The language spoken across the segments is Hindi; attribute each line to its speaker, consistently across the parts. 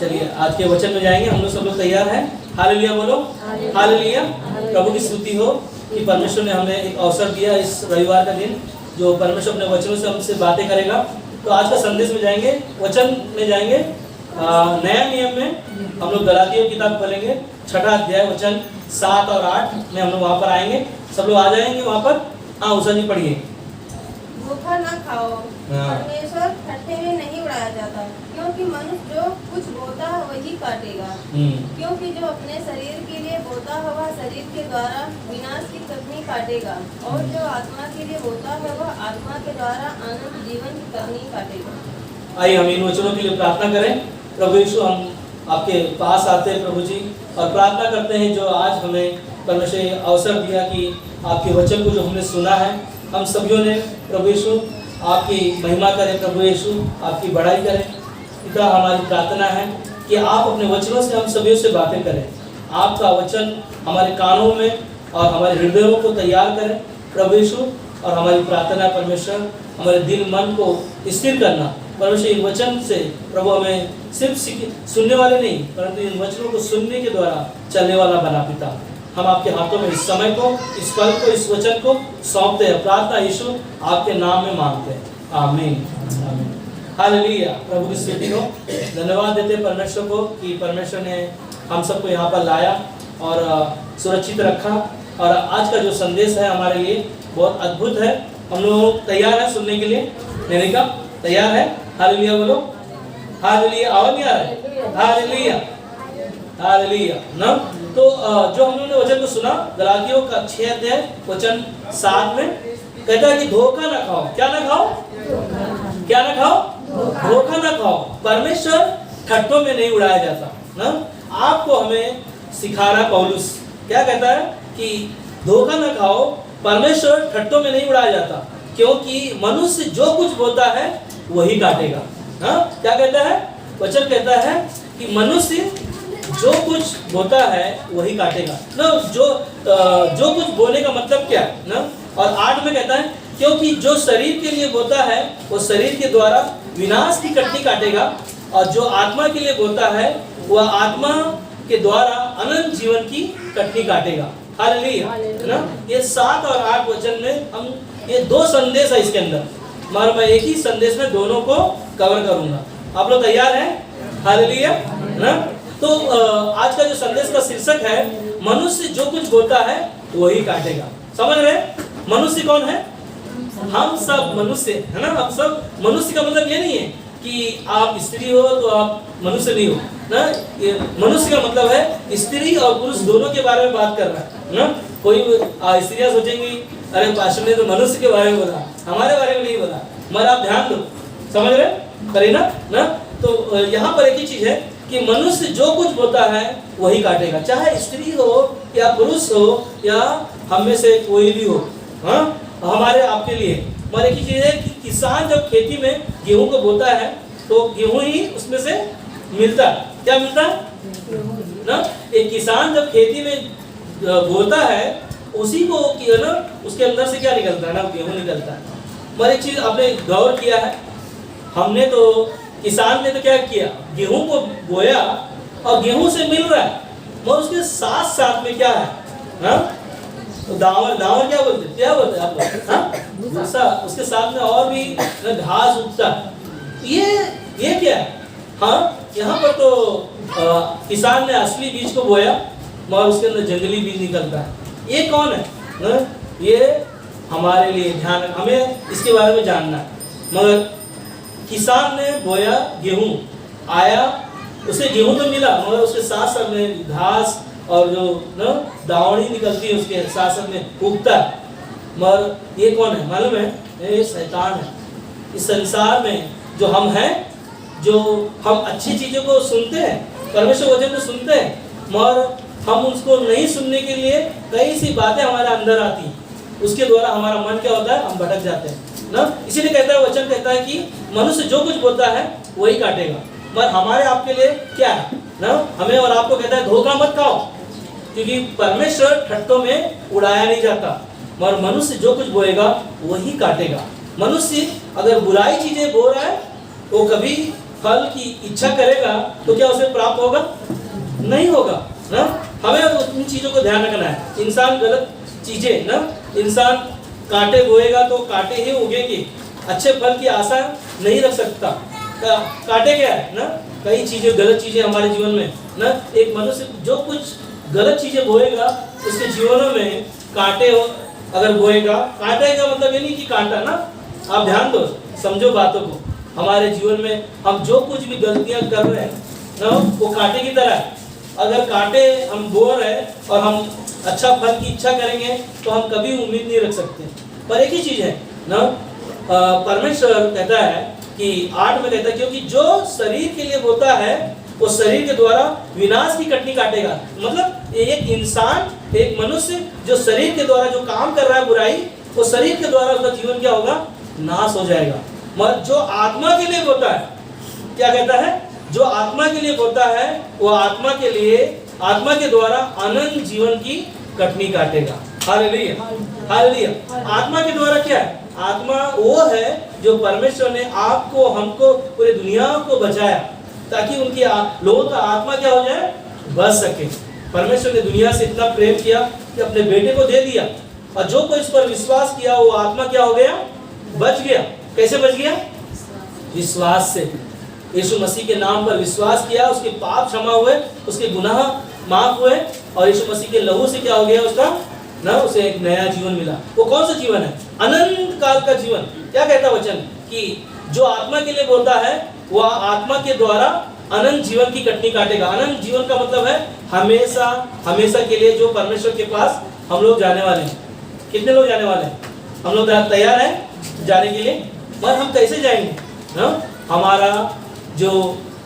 Speaker 1: चलिए आज के वचन में जाएंगे। हम लोग सब लोग तैयार हैं? हालेलुया बोलो, हालेलुया। प्रभु की स्तुति हो कि परमेश्वर ने हमें एक अवसर दिया इस रविवार का दिन, जो परमेश्वर अपने वचनों से हमसे बातें करेगा। तो आज का संदेश में जाएंगे, वचन में जाएंगे। नया नियम में हम लोग गलातियों की किताब खोलेंगे, 6वां अध्याय वचन 7 और 8 में हम लोग वहाँ पर आएंगे। सब लोग आ जाएंगे वहाँ पर। हाँ उषा जी पढ़िए।
Speaker 2: धोखा न खाओ, परमेश्वर ठट्ठे में नहीं उड़ाया जाता, क्योंकि मनुष्य जो कुछ बोता है वही काटेगा। क्योंकि जो अपने शरीर के लिए बोता है वह शरीर के द्वारा विनाश की कटनी काटेगा, और जो आत्मा के लिए बोता है वह आत्मा के द्वारा अनंत जीवन की कटनी काटेगा।
Speaker 1: आइए हम इन वचनों के लिए प्रार्थना करें। प्रभु यीशु, हम आपके पास आते हैं प्रभु जी, और प्रार्थना करते हैं जो आज हमें परमेश्वर ने अवसर दिया कि आपके वचन को जो हमने सुना है, हम सभी ने प्रभु यीशु आपकी महिमा करें। प्रभु यीशु आपकी बड़ाई करें। पिता, हमारी प्रार्थना है कि आप अपने वचनों से हम सभी से बातें करें। आपका वचन हमारे कानों में और हमारे हृदयों को तैयार करें प्रभु यीशु। और हमारी प्रार्थना है परमेश्वर, हमारे दिल मन को स्थिर करना परमेश्वर। इन वचन से प्रभु हमें सिर्फ सुनने वाले नहीं, परंतु इन वचनों को सुनने के द्वारा चलने वाला बना। पिता, हम आपके हाथों में इस समय को, इस पल को, इस वचन को सौंपते हैं। प्रार्थना यीशु आपके नाम में मांगते हैं, आमीन, आमीन। हालेलुया। प्रभु की स्तुति हो। धन्यवाद देते हैं परमेश्वर को कि परमेश्वर ने हम सबको यहाँ पर लाया और सुरक्षित रखा। और आज का जो संदेश है हमारे लिए बहुत अद्भुत है। हम लोग तैयार हैं सुनने के लिए? लेने का तैयार है? हालेलुया बोलो, हालेलुया। आवाज नहीं आ रहा है? हालेलुया, हालेलुया ना। तो जो हम लोगों ने वचन को सुना, गलातियों का 6 अध्याय वचन 7 में कहता है कि धोखा ना खाओ। क्या ना खाओ? क्या ना खाओ? धोखा ना खाओ। परमेश्वर ठट्ठों में नहीं उड़ाया जाता ना। आपको हमें सिखा रहा पौलुस, क्या कहता है कि धोखा ना खाओ, परमेश्वर ठट्ठों में नहीं उड़ाया जाता, क्योंकि मनुष्य जो कुछ बोलता है वही काटेगा। हाँ, क्या कहता है वचन? कहता है कि मनुष्य जो कुछ बोता है वही काटेगा ना। जो कुछ बोलने का मतलब क्या है ना। और 8 में कहता है क्योंकि जो शरीर के लिए बोता है वो शरीर के द्वारा विनाश की कटनी काटेगा, और जो आत्मा के लिए बोता है वह आत्मा के द्वारा अनंत जीवन की कटनी काटेगा। हालेलुया ना। ये 7 और 8 वचन में हम ये 2 संदेश है इसके अंदर, मगर मैं एक ही संदेश में दोनों को कवर करूंगा। आप लोग तैयार हैं? हालेलुया ना। तो आज का जो संदेश का शीर्षक है, मनुष्य जो कुछ बोलता है वही काटेगा। समझ रहे? मनुष्य कौन है? हम सब मनुष्य है ना। हम सब मनुष्य का मतलब ये नहीं है कि आप स्त्री हो तो आप मनुष्य नहीं हो ना। ये मनुष्य का मतलब है स्त्री और पुरुष दोनों के बारे में बात कर रहा है ना। कोई स्त्रियां सोचेंगी अरे पास्टर ने तो मनुष्य के बारे में बोला, हमारे बारे में नहीं बोला। मगर आप ध्यान दो, समझ रहे? करे ना। तो यहाँ पर एक ही चीज है कि मनुष्य जो कुछ बोता है वही काटेगा, चाहे स्त्री हो या पुरुष हो या हम में से कोई भी हो। हाँ, हमारे आपके लिए। मगर एक ही चीज है कि किसान जब खेती में गेहूं को बोता है तो गेहूं ही उसमें से मिलता है। क्या मिलता है ना? एक किसान जब खेती में बोता है उसी को ना, उसके अंदर से क्या निकलता है ना? गेहूं निकलता है। मगर एक चीज आपने गौर किया है, हमने तो किसान ने तो क्या किया, गेहूं को बोया और गेहूं से मिल रहा है, मगर उसके साथ साथ में क्या है ना? तो दावर क्या बोलते हैं? क्या बोलते हैं आप लोग? हाँ, उसके साथ में और भी घास उगता है। ये क्या है? हाँ, यहाँ पर तो किसान ने असली बीज को बोया मगर उसके अंदर जंगली बीज निकलता है। ये कौन है ना? ये हमारे लिए ध्यान, हमें इसके बारे में जानना है। मगर किसान ने बोया, गेहूं आया, उसे गेहूं तो मिला मगर उसके साथ साथ में घास और जो ना दावड़ी निकलती है उसके साथ साथ में उगता है। मगर ये कौन है मालूम है? ये शैतान है। इस संसार में जो हम हैं, जो हम अच्छी चीज़ों को सुनते हैं, परमेश्वर वचन को सुनते हैं, मगर हम उसको नहीं सुनने के लिए कई सी बातें हमारे अंदर आती हैं, उसके द्वारा हमारा मन क्या होता है? हम भटक जाते हैं ना। इसीलिए कहता है वचन कहता है कि मनुष्य जो कुछ बोलता है वही काटेगा। मगर हमारे आपके लिए क्या है ना? हमें और आपको कहता है धोखा मत खाओ, क्योंकि परमेश्वर ठट्ठों में उड़ाया नहीं जाता, मगर मनुष्य जो कुछ बोएगा वही काटेगा। मनुष्य अगर बुराई चीजें बोल रहा है वो कभी फल की इच्छा करेगा तो क्या उसे प्राप्त होगा? नहीं होगा ना। हमें उन चीजों को ध्यान रखना है। इंसान गलत चीजें ना, इंसान कांटे बोएगा तो कांटे ही उगेंगे, अच्छे फल की आशा नहीं रख सकता। कांटे क्या है ना, कई चीजें, गलत चीजें हमारे जीवन में ना। एक मनुष्य जो कुछ गलत चीजें बोएगा उसके जीवनों में कांटे अगर बोएगा, कांटे का मतलब ये नहीं कि कांटा ना, आप ध्यान दो, समझो बातों को। हमारे जीवन में हम जो कुछ भी गलतियां कर रहे हैं ना, वो कांटे की तरह है। अगर कांटे हम बो रहे हैं और हम अच्छा फल की इच्छा करेंगे तो हम कभी उम्मीद नहीं रख सकते। पर एक ही चीज है ना, परमेश्वर कहता है कि 8 में कहता है, क्योंकि जो शरीर के लिए बोता है वो शरीर के द्वारा विनाश की कटनी काटेगा। मतलब एक इंसान, एक मनुष्य जो शरीर के द्वारा जो काम कर रहा है बुराई, वो शरीर के द्वारा उसका जीवन क्या होगा? नाश हो जाएगा। मगर जो आत्मा के लिए बोता है, क्या कहता है? जो आत्मा के लिए बोता है वो आत्मा के लिए, आत्मा के द्वारा अनंत जीवन की कटनी काटेगा। Hallelujah, hallelujah. आत्मा के द्वारा क्या है? आत्मा वो है जो परमेश्वर ने आपको, हमको, पूरी दुनिया को बचाया ताकि उनकी लोगों का आत्मा क्या हो जाए? बच सके। परमेश्वर ने दुनिया से इतना प्रेम किया कि अपने बेटे को दे दिया, और जो कोई इस पर विश्वास किया वो आत्मा क्या हो गया? बच गया। कैसे बच गया? विश्वास से। यीशु मसीह के नाम पर विश्वास किया, उसके पाप क्षमा हुए, उसके गुनाह माफ हुए, और यीशु मसीह के लहू से क्या हो गया? उसका ना, उसे एक नया जीवन मिला। वो कौन सा जीवन है? अनंत काल का जीवन। क्या कहता वचन कि जो आत्मा के लिए बोलता है वह आत्मा के द्वारा अनंत जीवन की कटनी काटेगा। अनंत जीवन का मतलब है हमेशा, हमेशा के लिए, जो परमेश्वर के पास हम लोग जाने वाले हैं। कितने लोग जाने वाले हैं? हम लोग तैयार हैं जाने के लिए? मगर हम कैसे जाएंगे ना? हमारा जो,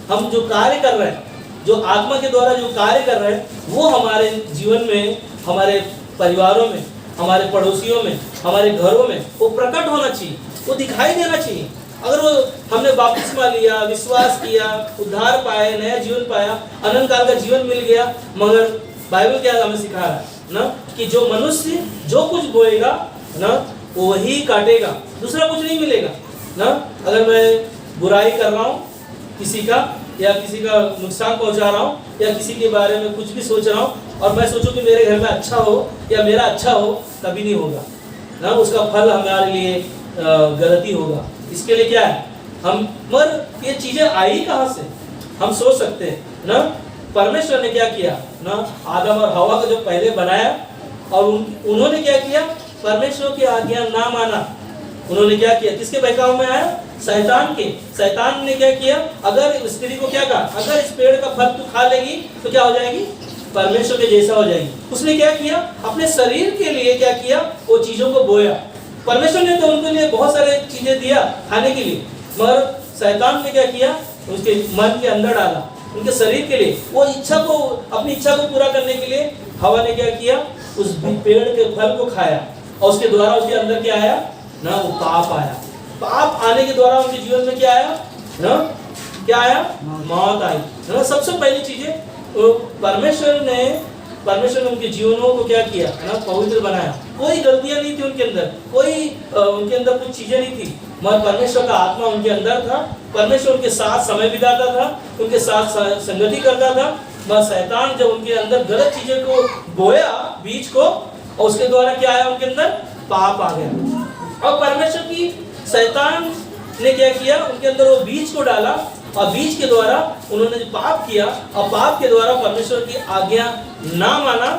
Speaker 1: हम जो कार्य कर रहे हैं, जो आत्मा के द्वारा जो कार्य कर रहे हैं, वो हमारे जीवन में, हमारे परिवारों में, हमारे पड़ोसियों में, हमारे घरों में वो प्रकट होना चाहिए, वो दिखाई देना चाहिए। अगर वो हमने बपतिस्मा लिया, विश्वास किया, उद्धार पाए, नया जीवन पाया, अनंत काल का जीवन मिल गया, मगर बाइबल क्या हमें सिखा रहा है ना, कि जो मनुष्य जो कुछ बोएगा ना वो वही काटेगा, दूसरा कुछ नहीं मिलेगा ना। अगर मैं बुराई कर रहा हूँ किसी का, या किसी का नुकसान पहुंचा रहा हूँ, या किसी के बारे में कुछ भी सोच रहा हूँ, और मैं सोचूं कि मेरे घर में अच्छा हो या मेरा अच्छा हो, कभी नहीं होगा ना। उसका फल हमारे लिए गलती होगा। इसके लिए क्या है? हम, मगर ये चीजें आई कहाँ से? हम सोच सकते हैं ना। परमेश्वर ने क्या किया ना, आदम और हवा को जो पहले बनाया, और उन्होंने क्या किया? परमेश्वर की आज्ञा ना माना। उन्होंने क्या किया? किसके बहकाव में आया? शैतान के। शैतान ने क्या किया? अगर स्त्री को क्या कहा? अगर इस पेड़ का फल तू खा लेगी तो क्या हो जाएगी? परमेश्वर के जैसा हो जाएगी। उसने क्या किया? अपने शरीर के लिए क्या किया? वो चीजों को बोया। परमेश्वर ने तो उनके लिए बहुत सारे चीजें दिया खाने के लिए, मगर शैतान ने क्या किया? उसके मन के अंदर डाला, उनके शरीर के लिए, वो इच्छा को, अपनी इच्छा को पूरा करने के लिए हवा ने क्या किया? उस पेड़ के फल को खाया, और उसके द्वारा उसके अंदर क्या आया ना? वो पाप आया। पाप आने के द्वारा उनके जीवन में क्या आया ना? क्या आया? मौत आई ना। सबसे पहली चीजें परमेश्वर ने उनके जीवनों को क्या किया ना? पवित्र बनाया। कोई गलतियां नहीं थी उनके अंदर, कोई उनके अंदर कुछ चीजें नहीं थी, मगर परमेश्वर का आत्मा उनके अंदर था। परमेश्वर उनके साथ समय बिताता था, उनके साथ संगति करता था। मगर शैतान जब उनके अंदर गलत चीजें को बोया, बीज को, और उसके द्वारा क्या आया? उनके अंदर पाप आ गया। और परमेश्वर की, शैतान ने क्या किया? उनके अंदर वो बीज को डाला, और बीज के द्वारा उन्होंने जो पाप किया, और पाप के द्वारा परमेश्वर की आज्ञा ना माना,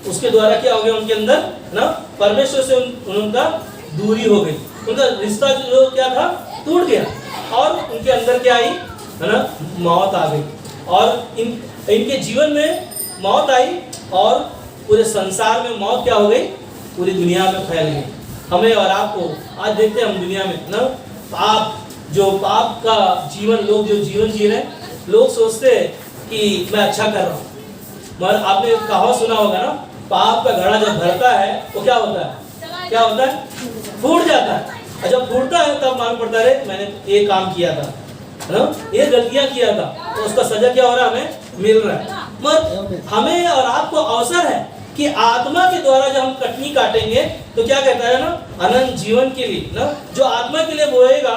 Speaker 1: उसके द्वारा क्या हो गया? उनके अंदर ना परमेश्वर से उनका दूरी हो गई, उनका रिश्ता जो क्या था टूट गया, और उनके अंदर क्या आई है ना? मौत आ गई। और इनके जीवन में मौत आई, और पूरे संसार में मौत क्या हो गई? पूरी दुनिया में फैल गई। हमें और आपको आज देखते हैं हम दुनिया में ना, पाप, जो पाप का जीवन, लोग जो जीवन जी रहे हैं, लोग सोचते हैं कि मैं अच्छा कर रहा हूँ, मगर आपने कहावत सुना होगा ना, पाप का घड़ा जब भरता है वो क्या होता है? क्या होता है? फूट जाता है। और जब फूटता है तब मालूम पड़ता है मैंने ये काम किया था ना, ये गलतियां किया था, तो उसका सजा क्या हो रहा है? हमें मिल रहा है। मगर हमें और आपको अवसर है कि आत्मा के द्वारा जब हम कटनी काटेंगे तो क्या कहता है ना? अनंत जीवन के लिए ना। जो आत्मा के लिए बोएगा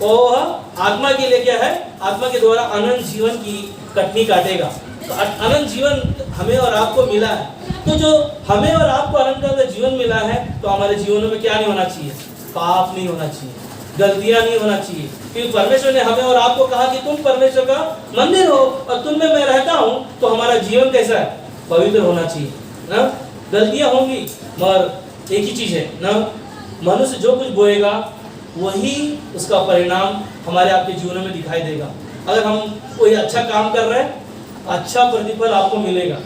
Speaker 1: और आत्मा के लिए क्या है, आत्मा के द्वारा अनंत जीवन की कटनी काटेगा। तो अनंत जीवन हमें और आपको मिला है, तो जो हमें और आपको अनंत का जीवन मिला है, तो हमारे जीवनों में क्या नहीं होना चाहिए, पाप नहीं होना चाहिए, गलतियां नहीं होना चाहिए, क्योंकि परमेश्वर ने हमें और आपको कहा कि तुम परमेश्वर का मंदिर हो और तुम में मैं रहता हूँ, तो हमारा जीवन कैसा है, पवित्र होना चाहिए ना। गलतियां होंगी मगर एक ही चीज है ना, मनुष्य जो कुछ बोएगा वही उसका परिणाम हमारे आपके जीवनों में दिखाई देगा। अगर हम कोई अच्छा काम कर रहे हैं, अच्छा प्रतिफल आपको मिलेगा,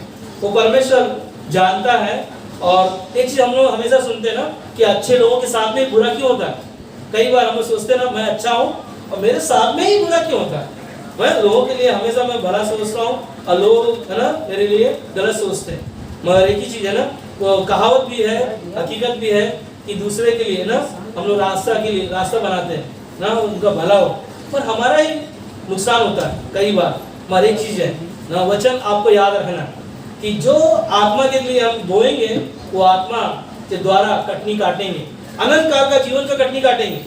Speaker 1: वो परमेश्वर जानता है। और एक चीज हम लोग हमेशा सुनते हैं ना कि अच्छे लोगों के साथ में बुरा क्यों होता है। कई बार हम सोचते हैं ना, मैं अच्छा हूँ और मेरे साथ में ही बुरा क्यों होता है। मैं लोगों के लिए हमेशा मैं भला सोचता हूँ और लोग है ना मेरे लिए गलत सोचते हैं। मगर एक ही चीज है ना, वो कहावत भी है, हकीकत भी है कि दूसरे के लिए ना हम लोग रास्ता बनाते हैं ना, उनका भला हो, पर हमारा ही नुकसान होता है कई बार। मगर एक चीज है ना, वचन आपको याद रखना कि जो आत्मा के लिए हम बोएंगे वो आत्मा के द्वारा कटनी काटेंगे, अनंत काल का जीवन का कटनी काटेंगे,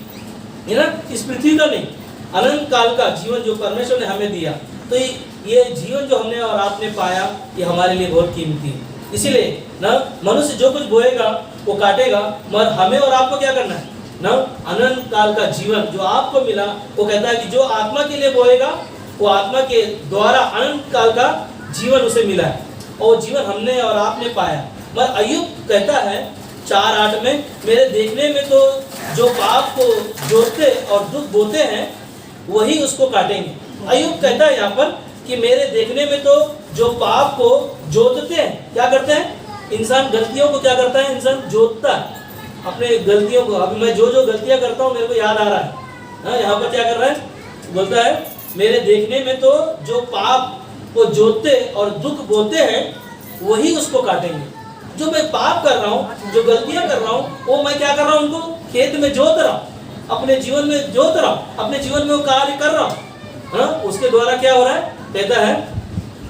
Speaker 1: है ना, इस पृथ्वी का नहीं, अनंत काल का जीवन जो परमेश्वर ने हमें दिया। तो ये जीवन जो हमने और आपने पाया, ये हमारे लिए बहुत कीमती है। इसीलिए ना मनुष्य जो कुछ बोएगा वो काटेगा, मगर हमें और आपको क्या करना है ना, अनंत काल का जीवन जो आपको मिला, वो कहता है कि जो आत्मा के लिए बोएगा वो आत्मा के द्वारा अनंत काल का जीवन उसे मिला है, और जीवन हमने और आपने पाया। मगर अय्यूब कहता है 4:8 में, मेरे देखने में तो जो पाप को जोतते और दुख बोते हैं वही उसको काटेंगे। अय्यूब कहता है यहाँ पर कि मेरे देखने में तो जो पाप को जोतते हैं, क्या करते हैं, इंसान गलतियों को क्या करता है, इंसान जोतता है अपने गलतियों को। अभी मैं जो गलतियां करता हूँ मेरे को याद आ रहा है, यहाँ पर क्या कर रहा है, बोलता है मेरे देखने में तो जो पाप को जोतते और दुख बोते हैं वही उसको काटेंगे। जो मैं पाप कर रहा हूँ, जो गलतियां कर रहा हूँ, वो मैं क्या कर रहा हूँ, उनको खेत में जोत रहा हूँ, अपने जीवन में जोत रहा हूँ, अपने जीवन में वो कार्य कर रहा हूँ, उसके द्वारा क्या हो रहा है, कहता है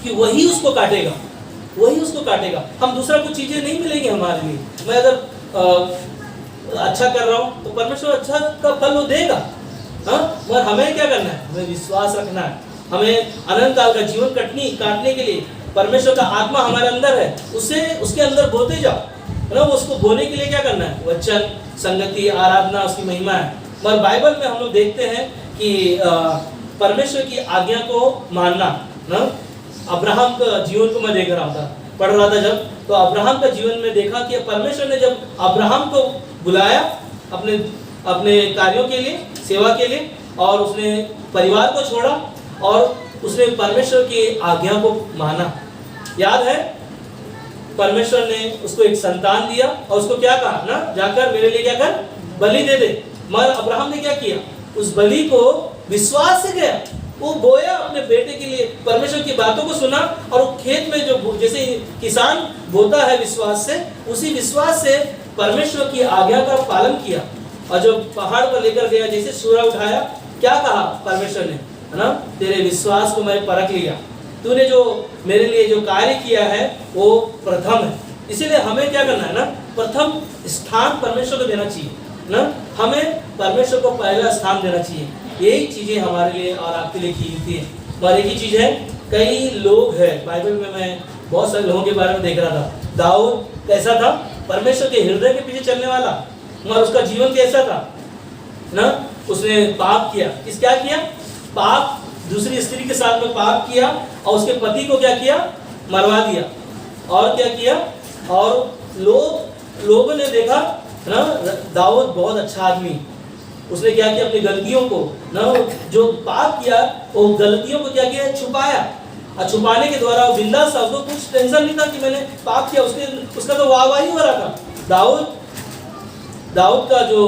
Speaker 1: कि वही उसको काटेगा, वही उसको काटेगा। हम दूसरा कुछ चीजें नहीं मिलेंगी हमारे लिए। मैं अगर अच्छा कर रहा हूँ तो परमेश्वर अच्छा का फल वो देगा, मगर हमें क्या करना है, हमें विश्वास रखना है। हमें अनंत काल का जीवन काटने के लिए परमेश्वर का आत्मा हमारे अंदर है, उसे उसके अंदर बोते जाओ, है ना। उसको बोने के लिए क्या करना है, वचन, संगति, आराधना, उसकी महिमा है। मगर बाइबल में हम लोग देखते हैं कि परमेश्वर की आज्ञा को मानना ना, अब्राहम का जीवन को मैं देख रहा था, पढ़ रहा था जब, तो अब्राहम का जीवन में देखा कि परमेश्वर ने जब अब्राहम को बुलाया अपने कार्यों के लिए, सेवा के लिए, और उसने परिवार को छोड़ा और उसने परमेश्वर की आज्ञा को माना। याद है, परमेश्वर ने उसको एक संतान दिया और उसको क्या कहा ना, जाकर मेरे लिए क्या कर, बलि दे दे। मगर अब्राहम ने क्या किया, उस बलि को विश्वास से गया, वो बोया अपने बेटे के लिए, परमेश्वर की बातों को सुना, और वो खेत में जो जैसे किसान बोता है विश्वास से, उसी विश्वास से परमेश्वर की आज्ञा का पालन किया। और जब पहाड़ पर लेकर गया, जैसे सूरा उठाया, क्या कहा परमेश्वर ने, है ना, तेरे विश्वास को मैंने परख लिया, तूने जो मेरे लिए जो कार्य किया है वो प्रथम है। इसीलिए हमें क्या करना है ना, प्रथम स्थान परमेश्वर को देना चाहिए ना, हमें परमेश्वर को पहला स्थान देना चाहिए। यही चीजें हमारे लिए और आपके लिए कीमती है। और एक ही चीज है, कई लोग हैं बाइबल में, मैं बहुत सारे लोगों के बारे में देख रहा था। दाऊद कैसा था, परमेश्वर के हृदय के पीछे चलने वाला, मगर उसका जीवन कैसा था ना, उसने पाप किया। क्या किया, पाप, दूसरी स्त्री के साथ में पाप किया, और उसके पति को क्या किया, मरवा दिया। और क्या किया, और लोगों ने देखा ना, दाऊद बहुत अच्छा आदमी, उसने क्या किया, अपनी गलतियों को ना, जो पाप किया वो गलतियों को क्या किया, छुपाया, और छुपाने के द्वारा वो बिंदास था, उसको कुछ टेंशन नहीं था कि मैंने पाप किया। उसका तो वाहवाही हो रहा था। दाऊद का जो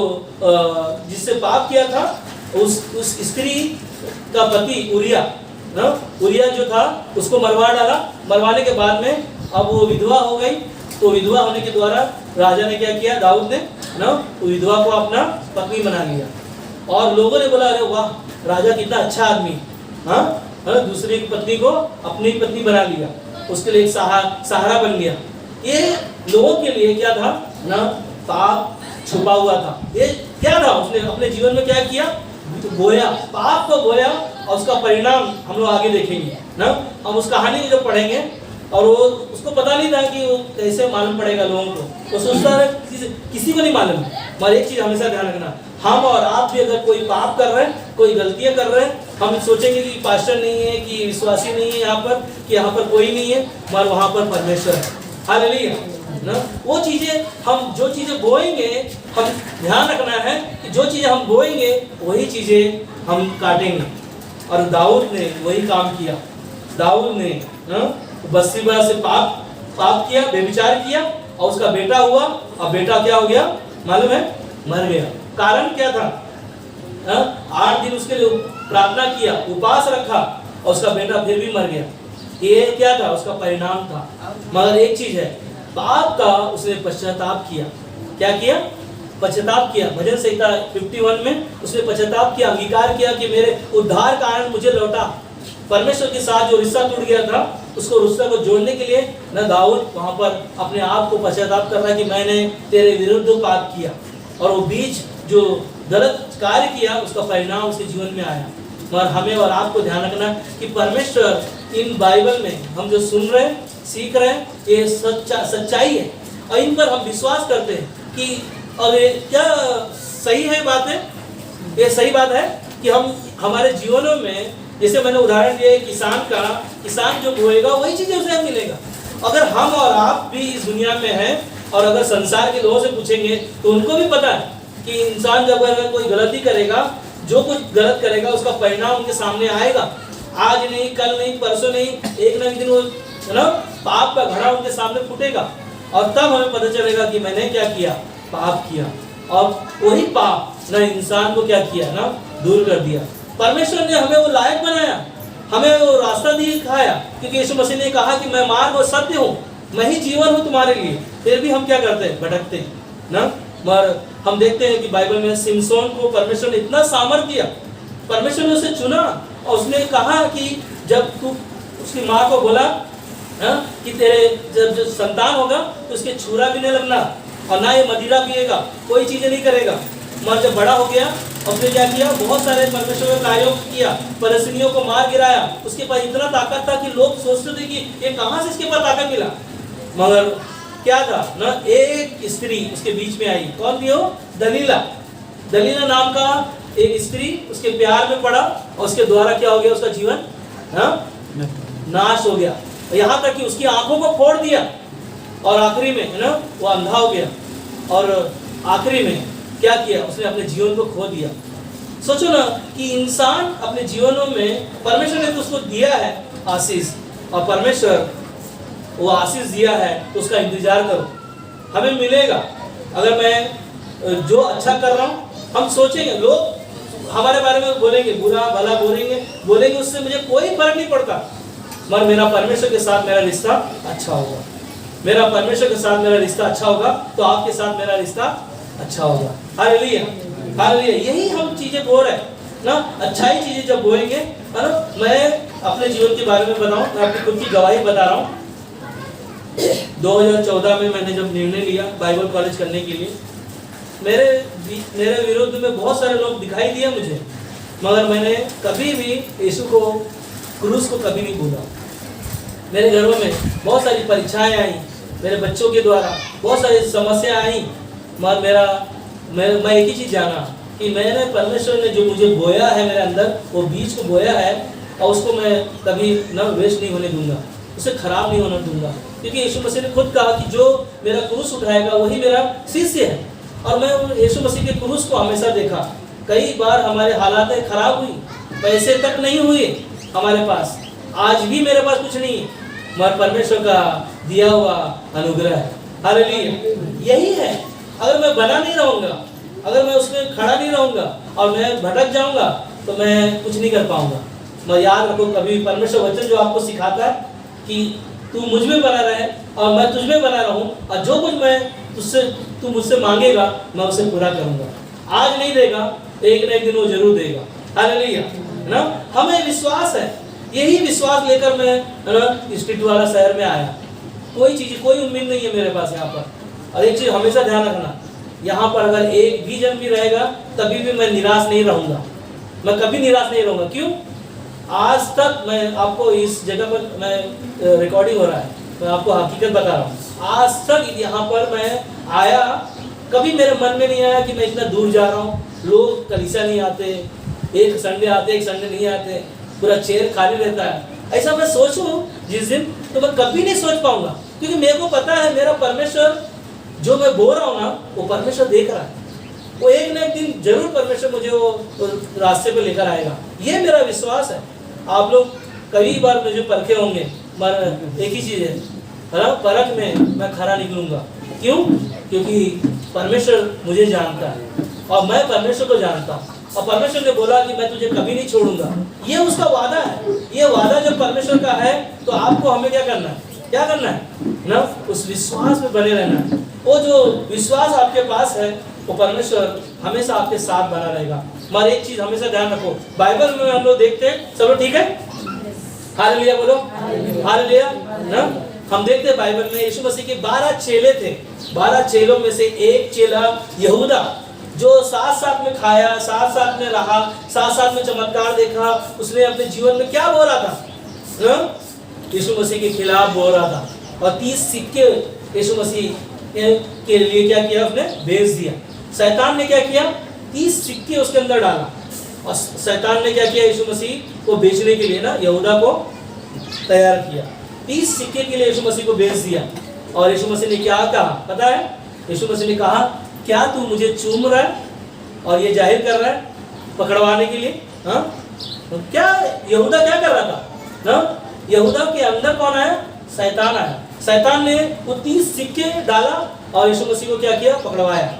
Speaker 1: जिससे पाप किया था, उस स्त्री का पति उरिया जो था, उसको मरवा डाला। मरवाने के बाद में अब वो विधवा हो गई, तो विधवा होने के द्वारा राजा ने क्या किया, दाऊद ने ना विधवा को अपना पत्नी बना लिया। और लोगों ने बोला, अरे वाह, राजा कितना अच्छा आदमी, दूसरी पत्नी को अपनी पत्नी बना लिया, उसके लिए एक सहारा बन गया। ये लोगों के लिए क्या था ना, पाप छुपा हुआ था। ये क्या था, उसने अपने जीवन में क्या किया, बोया, पाप को बोया और उसका परिणाम हम लोग आगे देखेंगे ना। हम उस कहानी को जब पढ़ेंगे और वो उसको पता नहीं था कि वो कैसे मालूम पड़ेगा लोगों को, वो सोचता है किसी को नहीं मालूम। मगर एक चीज हमेशा ध्यान रखना, हम और आप भी अगर कोई पाप कर रहे हैं, कोई गलतियां कर रहे हैं, हम सोचेंगे कि पास्टर नहीं है, कि विश्वासी नहीं है यहाँ पर, कि यहाँ पर कोई नहीं है, मगर वहाँ पर परमेश्वर है। हालेलुया ना। वो चीजें हम जो चीजें बोएंगे, हम ध्यान रखना है कि जो चीजें हम बोएंगे वही चीजें हम काटेंगे। और दाऊद ने वही काम किया। दाऊद ने बत्शेबा से पाप किया, व्यभिचार किया और उसका बेटा हुआ, और बेटा क्या हो गया मालूम है? मर गया। कारण क्या था? 8 दिन उसके लिए प्रार्थना किया, उपवास रखा और उसका बेटा फिर भी मर गया। ये क्या था? उसका परिणाम था। मगर एक चीज है, पाप का उसने पश्चाताप किया। क्या किया? पश्चाताप किया। भजन संहिता 51 में उसने पश्चाताप किया, अंगीकार किया कि मेरे उद्धार कारण मुझे लौटा। परमेश्वर के साथ जो रिश्ता टूट गया था, उसको रिश्ता को जोड़ने के लिए ना दाऊद वहां पर अपने आप को पश्चाताप कर रहा है कि मैंने तेरे विरुद्ध पाप किया, और वो बीच जो गलत कार्य किया उसका परिणाम उसके जीवन में आया। मगर हमें और आपको ध्यान रखना कि परमेश्वर इन बाइबल में हम जो सुन रहे हैं, सीख रहे हैं, ये सच्चाई है और इन पर हम विश्वास करते हैं कि और ये क्या सही है बात है। ये सही बात है कि हम हमारे जीवनों में, जैसे मैंने उदाहरण दिया किसान जो बोएगा वही चीजें उसे मिलेगा। अगर हम और आप भी इस दुनिया में हैं और अगर संसार के लोगों से पूछेंगे तो उनको भी पता है कि इंसान जब अगर कोई गलती करेगा, जो कुछ गलत करेगा उसका परिणाम उनके सामने आएगा। आज नहीं, कल नहीं, परसों नहीं, एक ना एक दिन वो है ना पाप का घड़ा उनके सामने फूटेगा और तब हमें पता चलेगा कि मैंने क्या किया, पाप किया। और वही पाप ना इंसान को क्या किया ना, दूर कर दिया। परमेश्वर ने हमें वो लायक बनाया, हमें वो रास्ता दिखाया, क्योंकि यीशु मसीह ने कहा कि मैं मार्ग और सत्य हूँ, मैं ही जीवन हूँ तुम्हारे लिए। फिर भी हम क्या करते हैं? भटकते हैं ना। मगर हम देखते हैं कि बाइबल में सिमसोन को परमेश्वर ने इतना सामर्थ दिया, परमेश्वर ने उसे चुना और उसने कहा कि जब तू उसकी माँ को बोला कि तेरे जब जो संतान होगा तो उसके छुरा भी नहीं लगना और ना ये मदिरा पिएगा, कोई चीजें नहीं करेगा। मगर जब बड़ा हो गया उसने क्या किया? बहुत सारे परमेश्वर के कार्यों किया, फलस्तीनियों को मार गिराया। उसके पास इतना ताकत था कि लोग सोचते थे कि ये कहाँ से इसके पास ताकत मिला। मगर क्या था ना, एक स्त्री उसके बीच में आई। कौन थी वो? दलीला नाम का एक स्त्री उसके प्यार में पड़ा और उसके द्वारा क्या हो गया? उसका जीवन नाश हो गया। यहाँ तक कि उसकी आंखों को फोड़ दिया और आखिरी में है ना वो अंधा हो गया। और आखिरी में क्या किया? उसने अपने जीवन को खो दिया। सोचो ना कि इंसान अपने जीवनों में, परमेश्वर ने तो उसको दिया है आशीष, और परमेश्वर वो आशीष दिया है तो उसका इंतजार करो, हमें मिलेगा। अगर मैं जो अच्छा कर रहा हूँ, हम सोचेंगे, लोग हमारे बारे में बोलेंगे, बुरा भला बोलेंगे, उससे मुझे कोई फर्क नहीं पड़ता। मगर मेरा परमेश्वर के साथ मेरा रिश्ता अच्छा होगा, मेरा परमेश्वर के साथ मेरा रिश्ता अच्छा होगा तो आपके साथ मेरा रिश्ता अच्छा होगा। Hallelujah, hallelujah. यही हम चीजें बोल रहे हैं ना, अच्छाई चीजें जब बोलेंगे, है ना। मैं अपने जीवन के बारे में बताऊं, मैं अपनी खुद की गवाही बता रहा हूँ। 2014 में मैंने जब निर्णय लिया बाइबल कॉलेज करने के लिए, मेरे विरुद्ध में बहुत सारे लोग दिखाई दिए मुझे, मगर मैंने कभी भी यीशु को, क्रूस को कभी नहीं भूला। मेरे घरों में बहुत सारी परीक्षाएं आई, मेरे बच्चों के द्वारा बहुत सारी समस्याएं आई, मगर मैं एक ही चीज़ जाना कि मैंने, परमेश्वर ने जो मुझे बोया है मेरे अंदर, वो बीज को बोया है और उसको मैं कभी न वेस्ट नहीं होने दूंगा, उसे खराब नहीं होने दूंगा। क्योंकि यीशु मसीह ने खुद कहा कि जो मेरा क्रूस उठाएगा वही मेरा शिष्य है। और मैं यीशु मसीह के क्रूस को हमेशा देखा। कई बार हमारे हालातें खराब हुई, पैसे तक नहीं हुए हमारे पास, आज भी मेरे पास कुछ नहीं है, मगर परमेश्वर का दिया हुआ अनुग्रह है। हालेलुया। यही है। अगर मैं बना नहीं रहूँगा, अगर मैं उसमें खड़ा नहीं रहूँगा और मैं भटक जाऊँगा तो मैं कुछ नहीं कर पाऊँगा। मैं याद रखो, कभी परमेश्वर वचन जो आपको सिखाता है कि तू मुझ में बना रहे और मैं तुझ में बना रहूँ, और जो कुछ मैं तू मुझसे मांगेगा मैं उसे पूरा करूँगा। आज नहीं देगा, एक न एक दिन वो जरूर देगा। हालेलुया, है ना। हमें विश्वास है, यही विश्वास लेकर मैं स्ट्रीट वाला शहर में आया। कोई चीज़, कोई उम्मीद नहीं है मेरे पास यहाँ पर। और एक चीज़ हमेशा ध्यान रखना, यहाँ पर अगर एक भी जन भी रहेगा तभी भी मैं निराश नहीं रहूँगा। मैं कभी निराश नहीं रहूँगा। क्यों? आज तक मैं आपको इस जगह पर मैं रिकॉर्डिंग हो रहा है, मैं आपको हकीकत बता रहा हूँ, आज तक यहाँ पर मैं आया, कभी मेरे मन में नहीं आया कि मैं इतना दूर जा रहा हूँ, लोग कलीसिया नहीं आते, एक संडे आते एक संडे नहीं आते, पूरा चेयर खाली रहता है, ऐसा मैं सोचूं जिस दिन, तो मैं कभी नहीं सोच पाऊंगा। क्योंकि मेरे को पता है मेरा परमेश्वर, जो मैं बोल रहा हूँ ना, वो परमेश्वर देख रहा है, वो एक ना एक दिन जरूर परमेश्वर मुझे वो रास्ते पे लेकर आएगा, ये मेरा विश्वास है। आप लोग कई बार मुझे परखे होंगे, मगर एक ही चीज़ है, परख में मैं खरा निकलूंगा। क्यों? क्योंकि परमेश्वर मुझे जानता है और मैं परमेश्वर को जानता हूँ, और परमेश्वर ने बोला कि मैं तुझे कभी नहीं छोड़ूंगा, ये उसका वादा है। ये वादा जब परमेश्वर का है तो आपको हमें क्या करना है? क्या करना है ना? उस विश्वास में बने रहना है। वो जो विश्वास आपके पास है, वो परमेश्वर हमेशा आपके साथ बना रहेगा। मगर एक चीज हमेशा ध्यान रखो, बाइबल में हम लोग देखते हैं, सब लोग ठीक है? हालेलुया बोलो, हालेलुया ना। हम देखते हैं बाइबल में यीशु मसीह के 12 चेले थे, 12 चेलों में से एक चेला यहूदा, जो साथ साथ में खाया, साथ साथ में रहा, साथ साथ में चमत्कार देखा, उसने अपने जीवन में क्या बोल रहा था? यीशु मसीह के खिलाफ बोल रहा था, और 30 सिक्के यीशु मसीह के लिए क्या किया? उसने बेच दिया। शैतान ने क्या किया? 30 सिक्के उसके अंदर डाला, और शैतान ने क्या किया? यीशु मसीह को बेचने के लिए ना यहूदा को तैयार किया। 30 सिक्के के लिए यीशु मसीह को बेच दिया। और यीशु मसीह ने क्या कहा पता है? यीशु मसीह ने कहा, क्या तू मुझे चूम रहा है और ये जाहिर कर रहा है पकड़वाने के लिए? हाँ, क्या यहूदा क्या कर रहा था ना? यहूदा के अंदर कौन आया? शैतान आया। शैतान ने वो 30 सिक्के डाला और यीशु मसीह को क्या किया? पकड़वाया।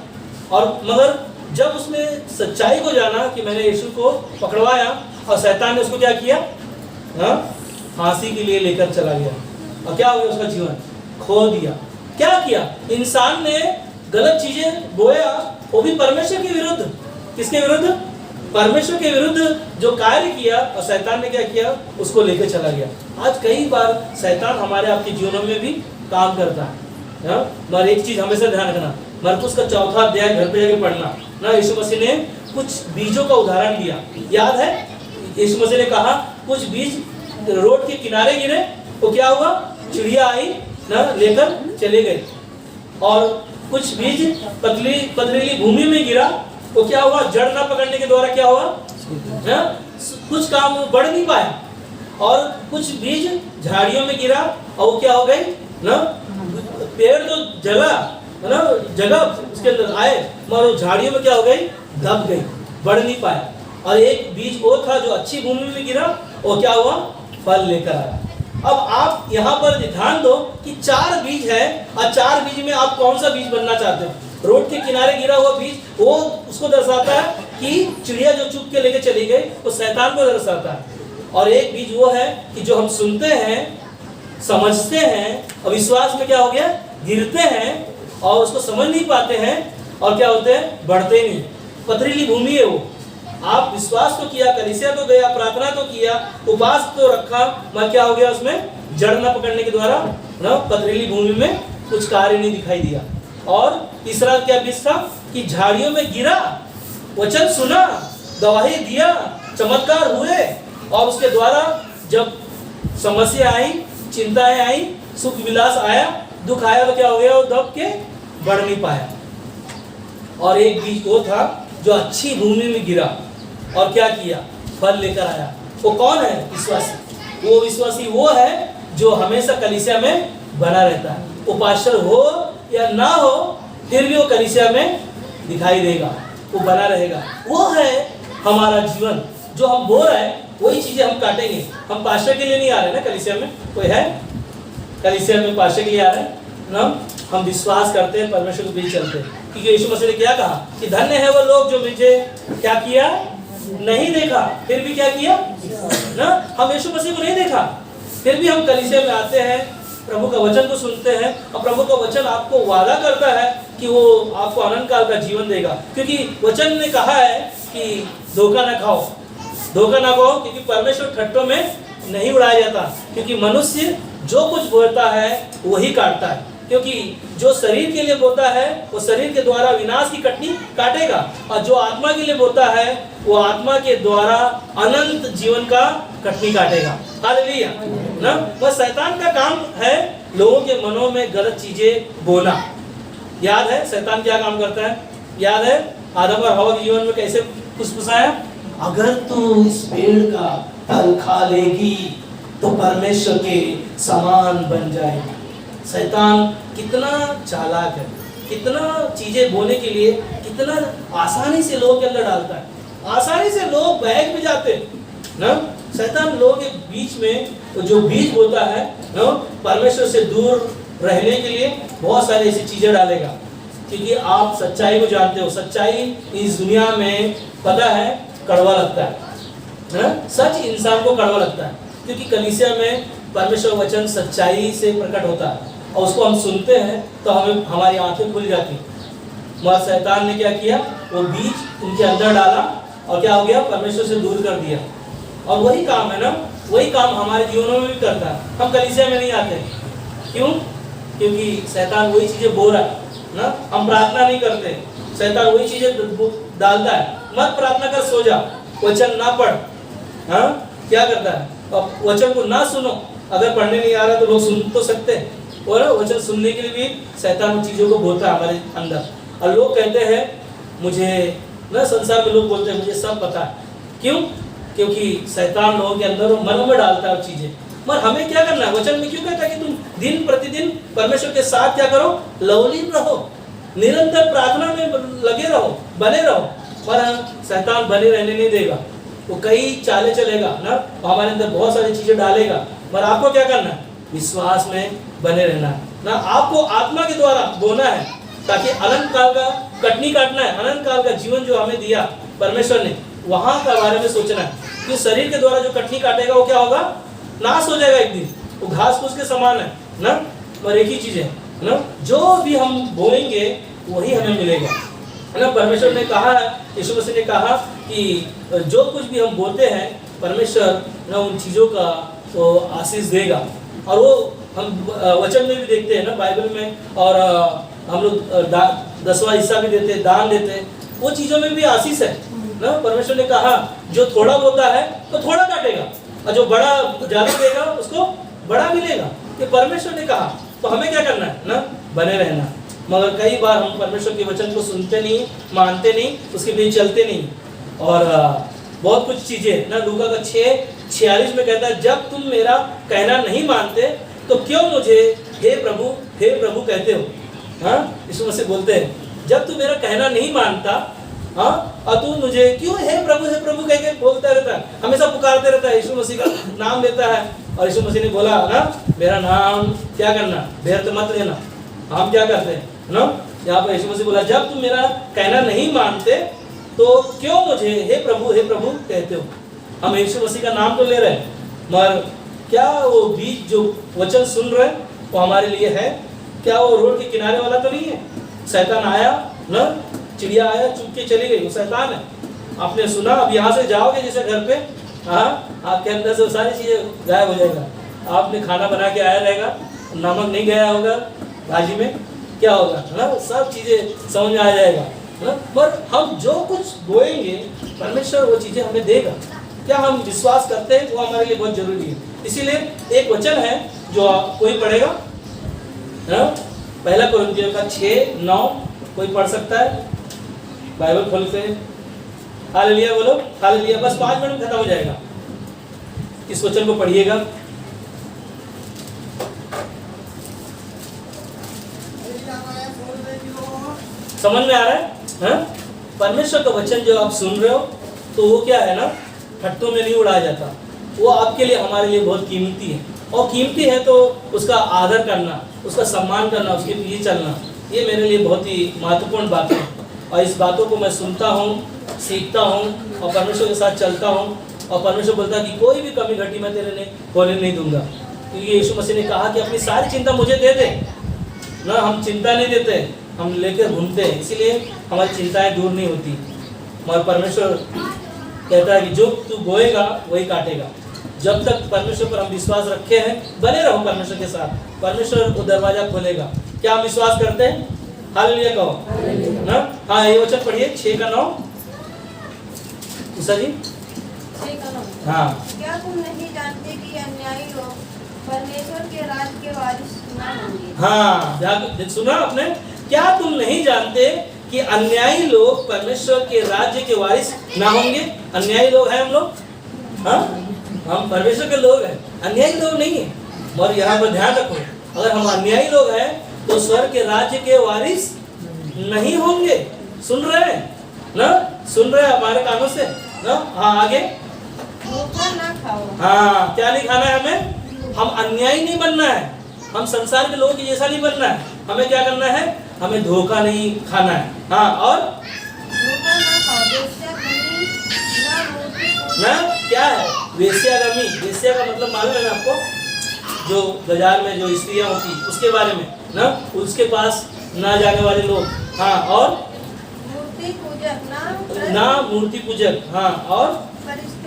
Speaker 1: और मगर जब उसने सच्चाई को जाना कि मैंने यीशु को पकड़वाया, और शैतान ने उसको क्या किया? हाँ, फांसी के लिए लेकर चला गया, और क्या हो गया? उसका जीवन खो दिया। क्या किया? इंसान ने गलत चीजें बोया, वो भी परमेश्वर के विरुद्ध। किसके विरुद्ध? परमेश्वर के विरुद्ध जो कार्य किया, और शैतान ने क्या किया? उसको लेकर चला गया। आज कई बार शैतान हमारे आपके जीवनों में भी काम करता है। मगर एक चीज हमेशा ध्यान रखना, मरकुस का 4वां अध्याय घर पे जाके पढ़ना ना। यीशु मसीह ने कुछ बीजों का उदाहरण दिया, याद है? यीशु मसीह ने कहा कुछ बीज रोड के किनारे गिरे, तो क्या हुआ? चिड़िया आई ना, लेकर चले गए। और कुछ बीज पथरीली भूमि में गिरा, तो क्या हुआ? जड़ ना पकड़ने के द्वारा क्या हुआ? कुछ काम बढ़ नहीं पाया। और कुछ बीज झाड़ियों में गिरा, और वो क्या हो गई ना? पेड़ जो जला ना, जगह उसके अंदर आए, मगर वो झाड़ियों में क्या हो गई? दब गई, बढ़ नहीं पाया। और एक बीज वो था जो अच्छी भूमि में गिरा, वो क्या हुआ? फल लेकर आया। अब आप यहाँ पर ध्यान दो कि 4 बीज है, और 4 बीज में आप कौन सा बीज बनना चाहते हो? रोड के किनारे गिरा हुआ बीज, वो उसको दर्शाता है कि चिड़िया जो चुप के लेके चली गई, वो शैतान को दर्शाता है। और एक बीज वो है कि जो हम सुनते हैं, समझते हैं, और विश्वास में क्या हो गया? गिरते हैं, और उसको समझ नहीं पाते हैं, और क्या होते हैं? बढ़ते नहीं। पथरीली भूमि है वो। आप विश्वास तो किया, कलीसिया तो गया, प्रार्थना तो किया, उपवास तो रखा, मगर क्या हो गया? उसमें जड़ न पकड़ने के द्वारा ना पथरीली भूमि में कुछ कार्य नहीं दिखाई दिया। और तीसरा क्या बीज था? कि झाड़ियों में गिरा, वचन सुना, गवाही दिया, चमत्कार हुए, और उसके द्वारा जब समस्या आई, चिंताएं आई, सुख विलास आया, दुख आया, तो क्या हो गया? वो दब के बढ़ नहीं पाया। और एक बीज वो था जो अच्छी भूमि में गिरा, और क्या किया? फल लेकर आया। वो कौन है? विश्वासी। वो विश्वासी वो है जो हमेशा कलीसिया में बना रहता है। वो पास्टर हो या ना हो, फिर भी वो कलीसिया में दिखाई देगा, वो बना रहेगा। वो है हमारा जीवन। जो हम बोल रहे हैं वही चीजें हम काटेंगे। हम पास्टर के लिए नहीं आ रहे ना कलीसिया में। कोई है कलीसिया में पास्टर के लिए आ रहे हैं ना? हम विश्वास करते हैं, परमेश्वर के बीच चलते हैं। क्योंकि यीशु मसीह ने क्या कहा कि धन्य है वो लोग जो मुझे क्या किया? नहीं देखा, फिर भी क्या किया ना? हम यीशु मसीह को नहीं देखा, फिर भी हम कलीसिया में आते हैं, प्रभु का वचन को सुनते हैं, और प्रभु का वचन आपको वादा करता है कि वो आपको अनंत काल का जीवन देगा। क्योंकि वचन ने कहा है कि धोखा ना खाओ, धोखा ना खाओ, क्योंकि परमेश्वर ठट्टों में नहीं उड़ाया जाता। क्योंकि मनुष्य जो कुछ बोलता है वही काटता है। क्योंकि जो शरीर के लिए बोता है वो शरीर के द्वारा विनाश की कटनी काटेगा, और जो आत्मा के लिए बोता है वो आत्मा के द्वारा अनंत जीवन का कटनी काटेगा। हालेलुया ना। बस शैतान का काम है लोगों के मनों में गलत चीजें बोना। याद है शैतान क्या काम करता है? याद है आदम और हवा के जीवन में कैसे फुसफुसाया? अगर तू इस पेड़ का फल खा लेगी तो परमेश्वर के समान बन जाएगी। शैतान कितना चालाक है, कितना चीजें बोलने के लिए कितना आसानी से लोगों के अंदर डालता है, आसानी से लोग बहक भी जाते ना। शैतान लोगों के बीच में जो बीज बोता है ना, परमेश्वर से दूर रहने के लिए बहुत सारी ऐसी चीजें डालेगा, क्योंकि आप सच्चाई को जानते हो। सच्चाई इस दुनिया में पता है कड़वा लगता है ना, सच इंसान को कड़वा लगता है, क्योंकि कलीसिया में परमेश्वर वचन सच्चाई से प्रकट होता है और उसको हम सुनते हैं तो हमें हमारी आंखें खुल जाती हैं। मगर शैतान ने क्या किया? वो बीज उनके अंदर डाला और क्या हो गया? परमेश्वर से दूर कर दिया। और वही काम है ना, वही काम हमारे जीवनों में भी करता है। हम कलीसिया में नहीं आते, क्यों? क्योंकि शैतान वही चीजें बोल रहा है ना। हम प्रार्थना नहीं करते, शैतान वही चीजें डालता है। मत प्रार्थना कर, सो जा, वचन ना पढ़। हाँ, क्या करता है? अब वचन को ना सुनो। अगर पढ़ने नहीं आ रहा तो लोग सुन तो सकते हैं, और वचन सुनने के लिए भी शैतान उन चीजों को बोलता है हमारे अंदर। और लोग कहते हैं मुझे ना, संसार में लोग बोलते हैं मुझे सब पता है। क्यों? क्योंकि शैतान लोगों के अंदर मनों में डालता है चीजें। मगर हमें क्या करना है? वचन में क्यों कहता है कि तुम दिन प्रतिदिन परमेश्वर के साथ क्या करो? लवलीन रहो, निरंतर प्रार्थना में लगे रहो, बने रहो। पर शैतान बने रहने नहीं देगा, वो कई चाले चलेगा ना, हमारे अंदर बहुत सारी चीजें डालेगा। मगर आपको क्या करना है? विश्वास में बने रहना है ना। आपको आत्मा के द्वारा बोना है, ताकि अनंत काल का कटनी काटना है। अनंत काल का जीवन जो हमें दिया परमेश्वर ने, वहां का बारे में सोचना है कि शरीर के द्वारा जो कटनी काटेगा वो क्या होगा? नाश हो जाएगा एक दिन। वो घास फूस के समान है ना। और एक ही चीज है ना, जो भी हम बोएंगे वही हमें मिलेगा, है ना। परमेश्वर ने कहा है, यीशु मसीह ने कहा कि जो कुछ भी हम बोलते हैं परमेश्वर ना उन चीजों का तो आशीष देगा। और वो हम वचन में भी देखते हैं ना, बाइबल में। और हम लोग 10वां हिस्सा भी देते हैं, दान देते हैं, वो चीजों में भी आशीष है ना। परमेश्वर ने कहा जो थोड़ा बोता है तो थोड़ा काटेगा, और जो बड़ा ज्यादा देगा उसको बड़ा मिलेगा। ये परमेश्वर ने कहा। तो हमें क्या करना है ना? बने रहना। मगर कई बार हम परमेश्वर के वचन को सुनते नहीं, मानते नहीं, उसके बीच चलते नहीं। और बहुत कुछ चीजें ना, लूका का 6:46 में कहता है, जब तुम मेरा कहना नहीं मानते तो क्यों मुझे हे प्रभु कहते हो। हाँ, यीशु मसीह बोलते हैं जब तू मेरा कहना नहीं मानता, हाँ, और तू मुझे क्यों हे प्रभु कह के बोलता रहता है, हमेशा पुकारते रहता है, यीशु मसीह का नाम लेता है। और यीशु मसीह ने बोला ना, मेरा नाम क्या करना? व्यर्थ मत लेना। हम क्या करते हैं ना, यहाँ पर यीशु मसीह बोला जब तुम मेरा कहना नहीं मानते तो क्यों मुझे हे प्रभु कहते हो। हम यीशु मसीह का नाम तो ले रहे हैं, मगर क्या वो बीज जो वचन सुन रहे हैं वो हमारे लिए है? क्या वो रोड के किनारे वाला तो नहीं है? शैतान आया ना, चिड़िया आया चुप के चली गई, वो शैतान है। आपने सुना, अब यहाँ से जाओगे जैसे घर पे, हाँ, आपके अंदर से सारी चीजें गायब हो जाएगा। आपने खाना बना के आया रहेगा, नमक नहीं गया होगा भाजी में, क्या होगा ना, सब चीजें समझ में आ जाएगा ना। पर हम जो कुछ बोएंगे परमेश्वर वो चीजें हमें देगा। क्या हम विश्वास करते हैं? वो हमारे लिए बहुत जरूरी है। इसीलिए एक वचन है जो कोई पढ़ेगा ना, 1 कोरिन्थियों का 6:9, कोई पढ़ सकता है? बाइबल खोल के हालेलुया बोलो, हालेलुया। बस 5 मिनट में खत्म हो जाएगा। इस वचन को पढ़िएगा। समझ में आ रहा है? हाँ? परमेश्वर का वचन जो आप सुन रहे हो तो वो क्या है ना, ठट्टों में नहीं उड़ाया जाता। वो आपके लिए, हमारे लिए बहुत कीमती है। और कीमती है तो उसका आदर करना, उसका सम्मान करना, उसके पीछे चलना, ये मेरे लिए बहुत ही महत्वपूर्ण बात है। और इस बातों को मैं सुनता हूँ, सीखता हूँ और परमेश्वर के साथ चलता हूँ। और परमेश्वर बोलता है कि कोई भी कमी घटी मैं तेरे होने नहीं दूंगा, क्योंकि यीशु मसीह ने कहा कि अपनी सारी चिंता मुझे दे दे ना। हम चिंता नहीं देते, हम लेकर घूमते हैं, इसीलिए हमारी चिंताएं दूर नहीं होती। मगर परमेश्वर कहता है कि जो तू बोएगा वही काटेगा। जब तक परमेश्वर पर हम विश्वास रखे हैं, बने रहो परमेश्वर के साथ, परमेश्वर वो दरवाजा खोलेगा। क्या हम विश्वास करते हैं? हालेलुया कहो ना। हाँ, ये वचन पढ़िए 6:9 उषा जी। हाँ,
Speaker 2: क्या तुम नहीं जानते कि अन्यायी लोग परमेश्वर के राज्य के वारिस न होंगे?
Speaker 1: हाँ, ध्यान सुना आपने? क्या तुम नहीं जानते कि अन्यायी लोग परमेश्वर के राज्य के वारिस ना होंगे? अन्यायी लोग हैं हम लोग, हाँ, हम परमेश्वर के लोग हैं, अन्यायी लोग नहीं है। और यहाँ पर ध्यान रखो, अगर हम अन्यायी लोग हैं तो स्वर्ग के राज्य के वारिस नहीं होंगे। सुन रहे हैं ना? सुन रहे हैं हमारे कानों से ना? हाँ, आगे।
Speaker 2: धोखा ना खाओ।
Speaker 1: हाँ, क्या नहीं खाना है हमें? हम अन्यायी नहीं बनना है, हम संसार के लोगों की जैसा नहीं बनना है। हमें क्या करना है? हमें धोखा नहीं खाना है। हाँ, और
Speaker 2: धोखा ना खाओ, वेश्यागमी ना मूर्ति
Speaker 1: ना क्या है वेश्यागमी? वेश्या का मतलब मालूम है ना आपको? जो बाजार में जो स्त्रियां होती उसके बारे में ना, उसके पास ना जाने वाले लोग। हाँ, और
Speaker 2: मूर्ति पूजक
Speaker 1: ना मूर्ति पूजक। हाँ, और
Speaker 2: परिश्रमी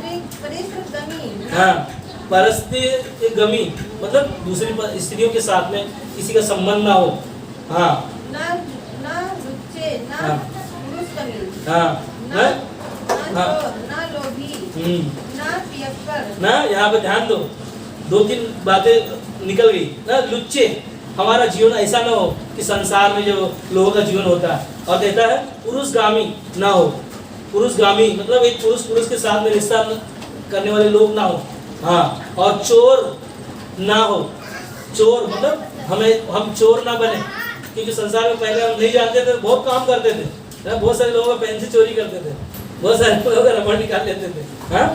Speaker 1: हाँ, परस्त्रीगमी मतलब दूसरी स्त्रियों के साथ में किसी का संबंध ना हो। हाँ,
Speaker 2: ना ना लुच्चे ना
Speaker 1: हाँ,
Speaker 2: पुरुषगमी
Speaker 1: हाँ,
Speaker 2: ना
Speaker 1: हाँ,
Speaker 2: ना लोभी ना पियक्कड़।
Speaker 1: ना यहाँ पे ध्यान दो, 2-3 बातें निकल गई ना। लुच्चे, हमारा जीवन ऐसा ना हो कि संसार में जो लोगों का जीवन होता है। और कहता है पुरुषगामी ना हो। पुरुषगामी मतलब एक पुरुष के साथ में रिश्ता करने वाले लोग ना हो। हाँ, और चोर ना हो। चोर मतलब हम चोर ना बने, क्योंकि संसार में पहले हम नहीं जानते थे, बहुत काम करते थे ना। बहुत सारे लोगों का पेंसिल चोरी करते थे, बहुत सारे लोगों का रबड़ निकाल लेते थे। हाँ,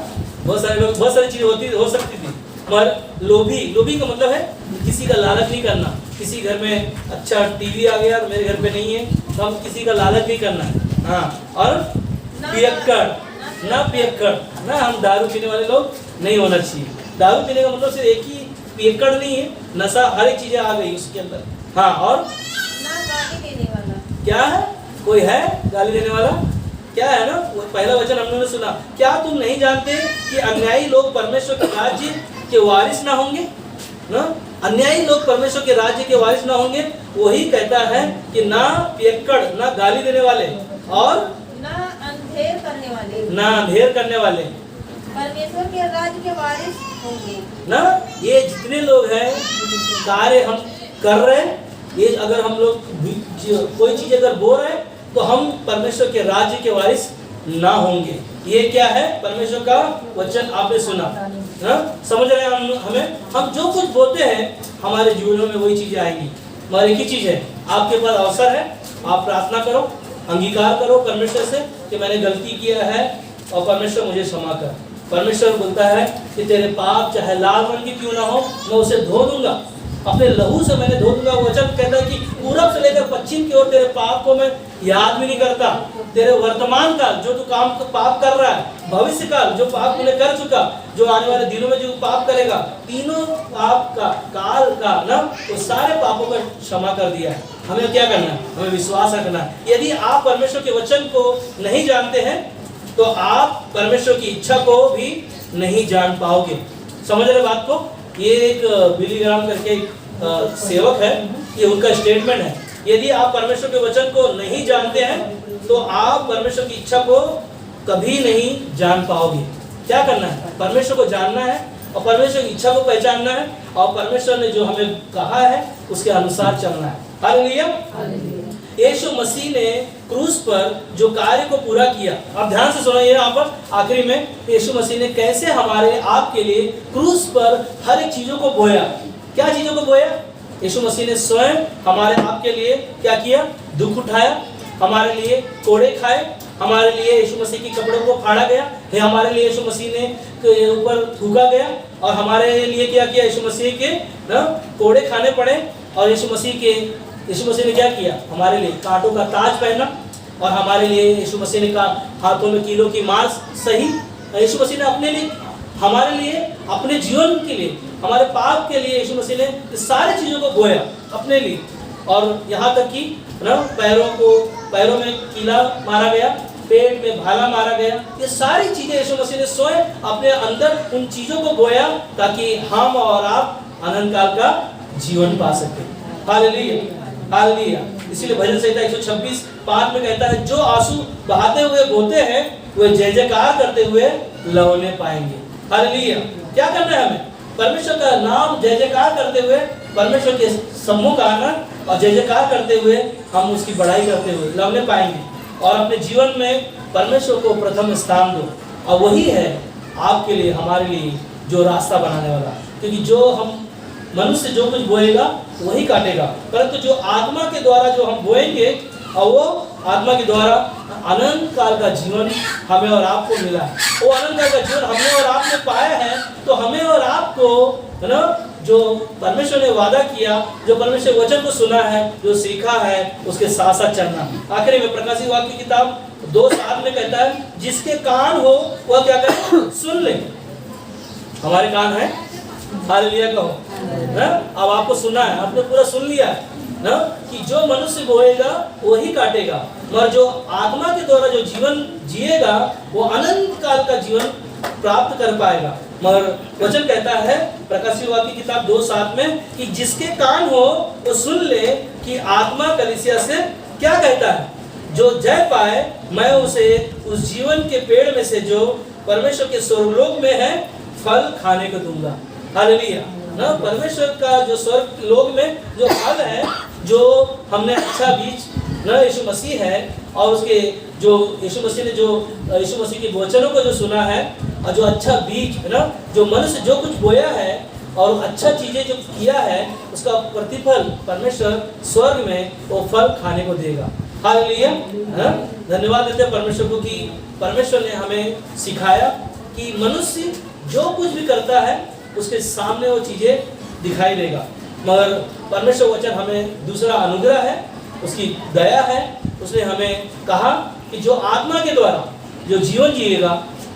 Speaker 1: बहुत सारे लोग, बहुत सारी चीजें हो सकती थी। मगर लोभी का मतलब है किसी का लालच नहीं करना। किसी घर में अच्छा टीवी आ गया तो मेरे घर पे नहीं है, तो हम किसी का लालच नहीं करना है। हाँ, और पियक्कड़ ना, हम दारू पीने वाले लोग नहीं होना चाहिए। दारू पीने का मतलब सिर्फ एक ही पियक्कड़ नहीं है, नशा, हर एक चीजें आ गई उसके अंदर। हाँ, और
Speaker 2: ना गाली देने वाला।
Speaker 1: क्या है? कोई है गाली देने वाला? क्या है ना, वो पहला वचन हमने सुना, क्या तुम नहीं जानते कि अन्यायी लोग परमेश्वर के राज्य के वारिस ना होंगे ना? अन्यायी लोग परमेश्वर के राज्य के वारिस ना होंगे। वही कहता है कि ना पियक्कड़, ना गाली देने वाले, और
Speaker 2: ना अंधेर
Speaker 1: करने वाले
Speaker 2: परमेश्वर के राज्य के वारिस होंगे
Speaker 1: ना। ये जितने लोग हैं कार्य हम कर रहे हैं, ये अगर हम लोग कोई चीज अगर बोल रहे हैं तो हम परमेश्वर के राज्य के वारिस ना होंगे। ये क्या है? परमेश्वर का वचन आपने सुना ना? समझ रहे हैं हम जो कुछ बोलते हैं हमारे जीवनों में वही चीजें आएंगी। मगर एक ही चीज है, आपके पास अवसर है, आप प्रार्थना करो, अंगीकार करो परमेश्वर से कि मैंने गलती किया है और परमेश्वर मुझे क्षमा कर। परमेश्वर बोलता है कि तेरे पाप चाहे लाल रंग की क्यों ना हो, मैं उसे धो दूंगा, अपने लहू से मैंने धो दूंगा। वचन कहता है कि पूरब से लेकर पश्चिम की ओर तेरे पाप को मैं याद भी नहीं करता। तेरे वर्तमान काल जो तू पाप कर रहा है, भविष्य काल जो पाप तूने कर चुका, जो आने वाले दिनों में जो पाप करेगा, तीनों पाप का काल का ना, वो सारे पापों का क्षमा कर दिया है। हमें क्या करना है? हमें विश्वास रखना है। यदि आप परमेश्वर के वचन को नहीं जानते हैं तो आप परमेश्वर की इच्छा को भी नहीं जान पाओगे। समझ रहे बात को? ये एक बिली ग्राम करके एक सेवक है, ये उनका स्टेटमेंट है। यदि आप परमेश्वर के वचन को नहीं जानते हैं तो आप परमेश्वर की इच्छा को कभी नहीं जान पाओगे। क्या करना है? परमेश्वर को जानना है और परमेश्वर की इच्छा को पहचानना है और परमेश्वर ने जो हमें कहा है उसके अनुसार चलना है। हालेलुया। यीशु मसीह ने क्रूस पर जो कार्य को पूरा किया, अब ध्यान से सुनिए यहाँ पर आखिरी में यीशु मसीह ने कैसे हमारे आपके लिए क्रूस पर हर एक चीजों को बोया। क्या चीजों को बोया? यीशु मसीह ने स्वयं हमारे आपके लिए क्या किया? दुख उठाया, हमारे लिए कोड़े खाए, हमारे लिए यीशु मसीह के कपड़ों को फाड़ा गया, हमारे लिए यीशु मसीह ने ऊपर थूका गया और हमारे लिए क्या किया? यीशु मसीह के ना कोड़े खाने पड़े। और यीशु मसीह ने क्या किया? हमारे लिए कांटों का ताज पहना और हमारे लिए यीशु मसीह ने हाथों में कीलों की मार सही। यीशु मसीह ने अपने लिए, हमारे लिए, अपने जीवन के लिए, हमारे पाप के लिए यीशु मसीह ने सारी चीजों को बोया अपने लिए। और यहाँ तक कि पैरों में कीला मारा गया, पेट में भाला मारा गया। ये सारी चीजें यीशु मसीह ने स्वयं अपने अंदर उन चीजों को बोया ताकि हम और आप अनंत काल का जीवन पा सके। हालेलुया। हालेलुया। इसीलिए भजन संहिता 126:5 में कहता है, जो आंसू बहाते हुए बोते हैं वे जय जयकार करते हुए लौने पाएंगे। हालेलुया। क्या करना है हमें? परमेश्वर का नाम जय जयकार करते हुए परमेश्वर के सम्मुख आना और जय जयकार करते हुए हम उसकी बड़ाई करते हुए लौने पाएंगे। और अपने जीवन में परमेश्वर को प्रथम स्थान दो, और वही है आपके लिए, हमारे लिए जो रास्ता बनाने वाला। क्योंकि जो हम मनुष्य जो कुछ बोएगा वही काटेगा, परंतु जो आत्मा के द्वारा जो हम बोएंगे और वो आत्मा के द्वारा अनंत काल का जीवन हमें और आपको मिला है। वो अनंत काल का जीवन हमने और आपने पाया है, तो हमें और आपको, है ना, जो परमेश्वर ने वादा किया, जो परमेश्वर वचन को सुना है, जो सीखा है, उसके साथ साथ चलना। आखिरी में प्रकाशित वाक्य की किताब 2:7 में कहता है, जिसके कान हो वह क्या करे? सुन ले। हमारे कान है, हालेलुया कहो। अब आपको सुना है, आपने पूरा सुन लिया है ना, कि जो मनुष्य बोएगा वही काटेगा, मगर जो आत्मा के द्वारा जो जीवन जिएगा वो अनंत काल का जीवन प्राप्त कर पाएगा। मगर वचन कहता है प्रकाशित वाक्य की किताब 2:7 में कि जिसके कान हो वो सुन ले कि आत्मा कलीसिया से क्या कहता है। जो जय पाए मैं उसे उस जीवन के पेड़ में से जो परमेश्वर के स्वर्गलोक में है फल खाने को दूंगा। हालेलुया ना, परमेश्वर का जो स्वर्ग लोक में जो फल है, जो हमने अच्छा बीज ना यीशु मसीह है, और उसके जो यीशु मसीह ने जो यीशु मसीह के वचनों को जो सुना है, और जो अच्छा बीज है ना, जो मनुष्य जो कुछ बोया है और अच्छा चीजें जो किया है, उसका प्रतिफल परमेश्वर स्वर्ग में वो फल खाने को देगा। हालेलुया। धन्यवाद देते हैं परमेश्वर को कि परमेश्वर ने हमें सिखाया कि मनुष्य जो कुछ भी करता है उसके सामने वो चीजें दिखाई देगा। मगर परमेश्वर वचन हमें दूसरा अनुग्रह है, उसकी दया है। उसने हमें कहा कि जो आत्मा के द्वारा जो जीवन जिएगा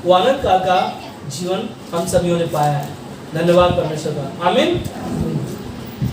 Speaker 1: वो अनंत काल का जीवन हम सभी ने पाया है। धन्यवाद परमेश्वर का। आमीन।